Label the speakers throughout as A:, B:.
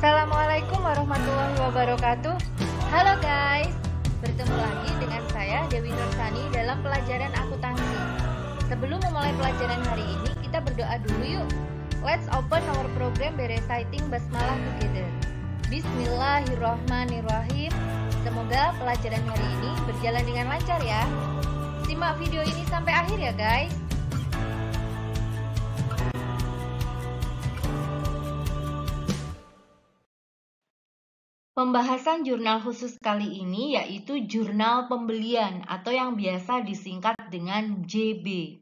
A: Assalamualaikum warahmatullahi wabarakatuh. Halo guys, bertemu lagi dengan saya Dewi Nursani dalam pelajaran akuntansi. Sebelum memulai pelajaran hari ini, kita berdoa dulu yuk. Let's open our program by reciting basmalah together. Bismillahirrahmanirrahim. Semoga pelajaran hari ini berjalan dengan lancar ya. Simak video ini sampai akhir ya guys. Pembahasan jurnal khusus kali ini yaitu jurnal pembelian atau yang biasa disingkat dengan JB.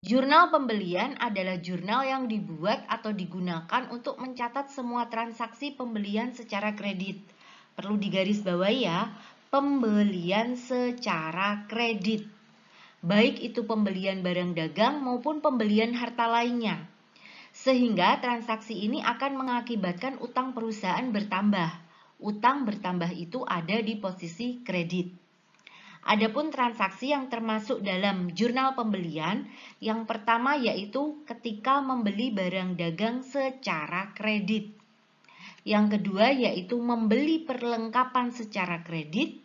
A: Jurnal pembelian adalah jurnal yang dibuat atau digunakan untuk mencatat semua transaksi pembelian secara kredit. Perlu digarisbawahi ya, pembelian secara kredit. Baik itu pembelian barang dagang maupun pembelian harta lainnya. Sehingga transaksi ini akan mengakibatkan utang perusahaan bertambah. Utang bertambah itu ada di posisi kredit. Adapun transaksi yang termasuk dalam jurnal pembelian, yang pertama yaitu ketika membeli barang dagang secara kredit. Yang kedua yaitu membeli perlengkapan secara kredit.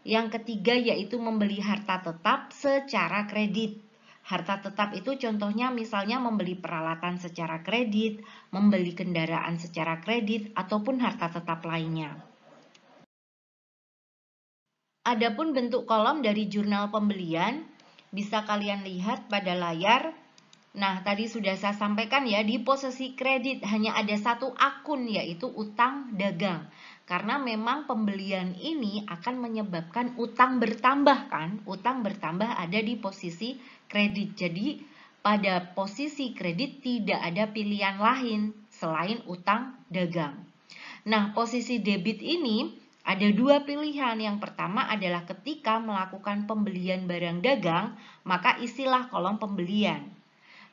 A: Yang ketiga yaitu membeli harta tetap secara kredit. Harta tetap itu contohnya misalnya membeli peralatan secara kredit, membeli kendaraan secara kredit, ataupun harta tetap lainnya. Adapun bentuk kolom dari jurnal pembelian, bisa kalian lihat pada layar. Nah, tadi sudah saya sampaikan ya, di posisi kredit hanya ada satu akun yaitu utang dagang. Karena memang pembelian ini akan menyebabkan utang bertambah kan? Utang bertambah ada di posisi kredit. Jadi pada posisi kredit tidak ada pilihan lain selain utang dagang. Nah, posisi debit ini ada dua pilihan. Yang pertama adalah ketika melakukan pembelian barang dagang, maka isilah kolom pembelian.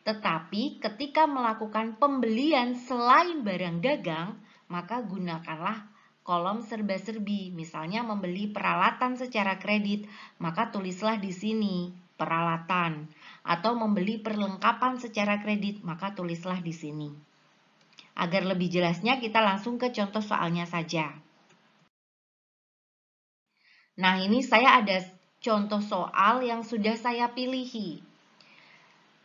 A: Tetapi ketika melakukan pembelian selain barang dagang, maka gunakanlah kolom serba-serbi. Misalnya membeli peralatan secara kredit, maka tulislah di sini peralatan. Atau membeli perlengkapan secara kredit, maka tulislah di sini. Agar lebih jelasnya kita langsung ke contoh soalnya saja. Nah, ini saya ada contoh soal yang sudah saya pilihi.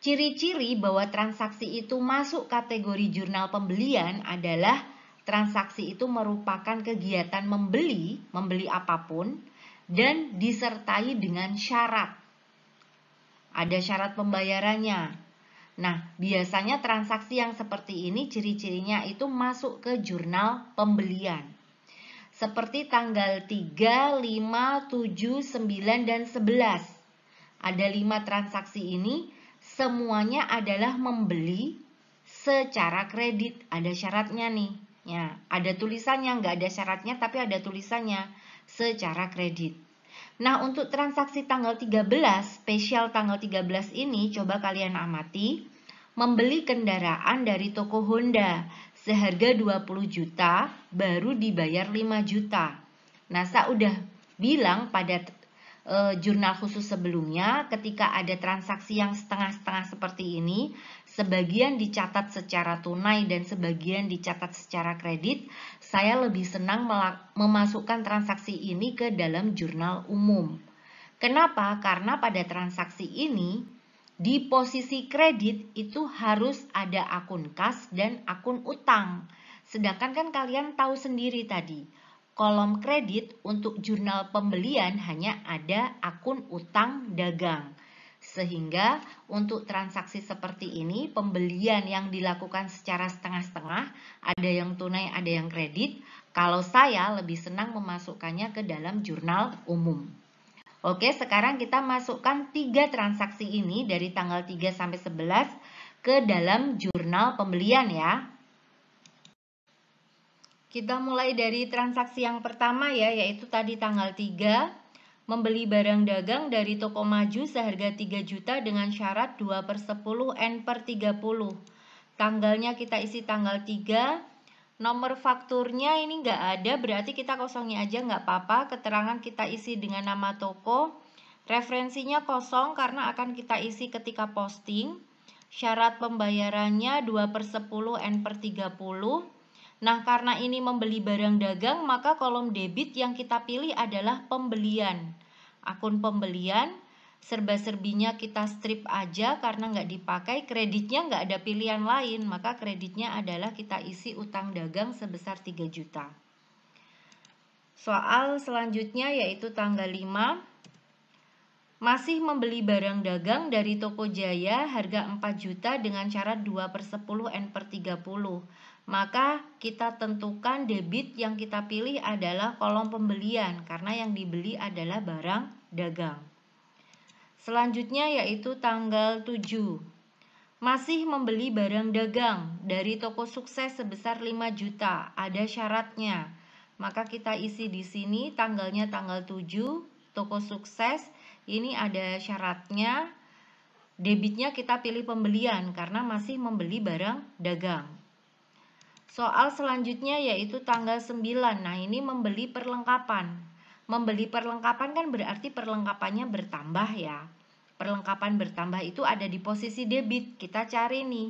A: Ciri-ciri bahwa transaksi itu masuk kategori jurnal pembelian adalah transaksi itu merupakan kegiatan membeli apapun, dan disertai dengan syarat. Ada syarat pembayarannya. Nah, biasanya transaksi yang seperti ini ciri-cirinya itu masuk ke jurnal pembelian. Seperti tanggal 3, 5, 7, 9, dan 11. Ada 5 transaksi ini, semuanya adalah membeli secara kredit. Ada syaratnya nih. Ya, ada tulisannya, nggak ada syaratnya tapi ada tulisannya secara kredit. Nah, untuk transaksi tanggal 13, spesial tanggal 13 ini, coba kalian amati. Membeli kendaraan dari toko Honda seharga 20 juta, baru dibayar 5 juta. Nah, saya udah bilang pada jurnal khusus sebelumnya, ketika ada transaksi yang setengah-setengah seperti ini, sebagian dicatat secara tunai dan sebagian dicatat secara kredit, saya lebih senang memasukkan transaksi ini ke dalam jurnal umum. Kenapa? Karena pada transaksi ini, di posisi kredit itu harus ada akun kas dan akun utang. Sedangkan kan kalian tahu sendiri tadi, kolom kredit untuk jurnal pembelian hanya ada akun utang dagang. Sehingga untuk transaksi seperti ini, pembelian yang dilakukan secara setengah-setengah, ada yang tunai, ada yang kredit. Kalau saya lebih senang memasukkannya ke dalam jurnal umum. Oke, sekarang kita masukkan 3 transaksi ini dari tanggal 3 sampai 11 ke dalam jurnal pembelian ya. Kita mulai dari transaksi yang pertama ya, yaitu tadi tanggal 3, membeli barang dagang dari toko maju seharga 3 juta dengan syarat 2/10 N/30. Tanggalnya kita isi tanggal 3, nomor fakturnya ini nggak ada, berarti kita kosongin aja nggak apa-apa. Keterangan kita isi dengan nama toko, referensinya kosong karena akan kita isi ketika posting. Syarat pembayarannya 2/10 N/30. Nah, karena ini membeli barang dagang, maka kolom debit yang kita pilih adalah pembelian. Akun pembelian, serba-serbinya kita strip aja karena nggak dipakai, kreditnya nggak ada pilihan lain, maka kreditnya adalah kita isi utang dagang sebesar 3 juta. Soal selanjutnya yaitu tanggal 5. Masih membeli barang dagang dari toko Jaya harga 4 juta dengan syarat 2/10 N/30. Maka kita tentukan debit yang kita pilih adalah kolom pembelian karena yang dibeli adalah barang dagang. Selanjutnya yaitu tanggal 7. Masih membeli barang dagang dari toko sukses sebesar 5 juta, ada syaratnya. Maka kita isi di sini tanggalnya tanggal 7, toko sukses. Ini ada syaratnya, debitnya kita pilih pembelian karena masih membeli barang dagang. Soal selanjutnya yaitu tanggal 9. Nah, ini membeli perlengkapan. Membeli perlengkapan kan berarti perlengkapannya bertambah ya. Perlengkapan bertambah itu ada di posisi debit. Kita cari nih.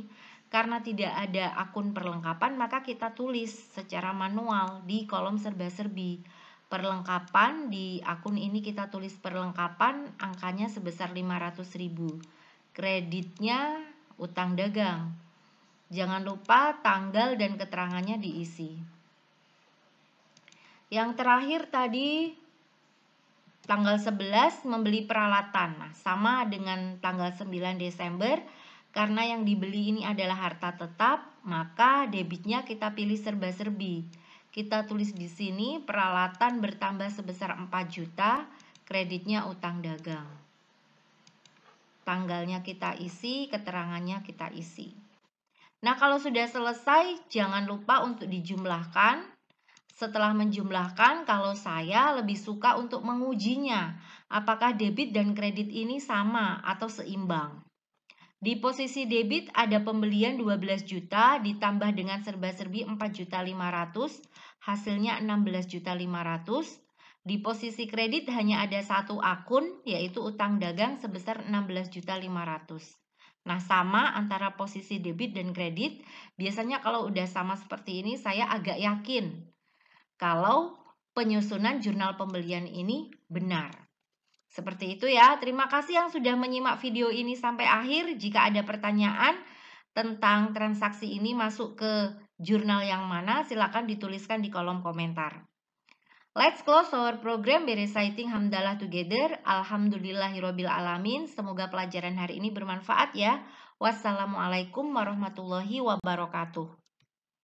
A: Karena tidak ada akun perlengkapan, maka kita tulis secara manual di kolom serba-serbi. Perlengkapan di akun ini kita tulis perlengkapan, angkanya sebesar 500.000. Kreditnya utang dagang. Jangan lupa tanggal dan keterangannya diisi. Yang terakhir tadi tanggal 11 membeli peralatan. Nah, sama dengan tanggal 9 Desember, karena yang dibeli ini adalah harta tetap, maka debitnya kita pilih serba-serbi. Kita tulis di sini peralatan bertambah sebesar 4 juta, kreditnya utang dagang. Tanggalnya kita isi, keterangannya kita isi. Nah, kalau sudah selesai, jangan lupa untuk dijumlahkan. Setelah menjumlahkan, kalau saya lebih suka untuk mengujinya, apakah debit dan kredit ini sama atau seimbang. Di posisi debit ada pembelian 12 juta ditambah dengan serba-serbi 4.500.000, hasilnya 16.500.000. Di posisi kredit hanya ada satu akun, yaitu utang dagang sebesar 16.500.000. Nah, sama antara posisi debit dan kredit. Biasanya kalau udah sama seperti ini, saya agak yakin kalau penyusunan jurnal pembelian ini benar. Seperti itu ya. Terima kasih yang sudah menyimak video ini sampai akhir. Jika ada pertanyaan tentang transaksi ini masuk ke jurnal yang mana, silakan dituliskan di kolom komentar. Let's close our program by reciting hamdalah together. Alhamdulillahirabbil alamin. Semoga pelajaran hari ini bermanfaat ya. Wassalamualaikum warahmatullahi wabarakatuh.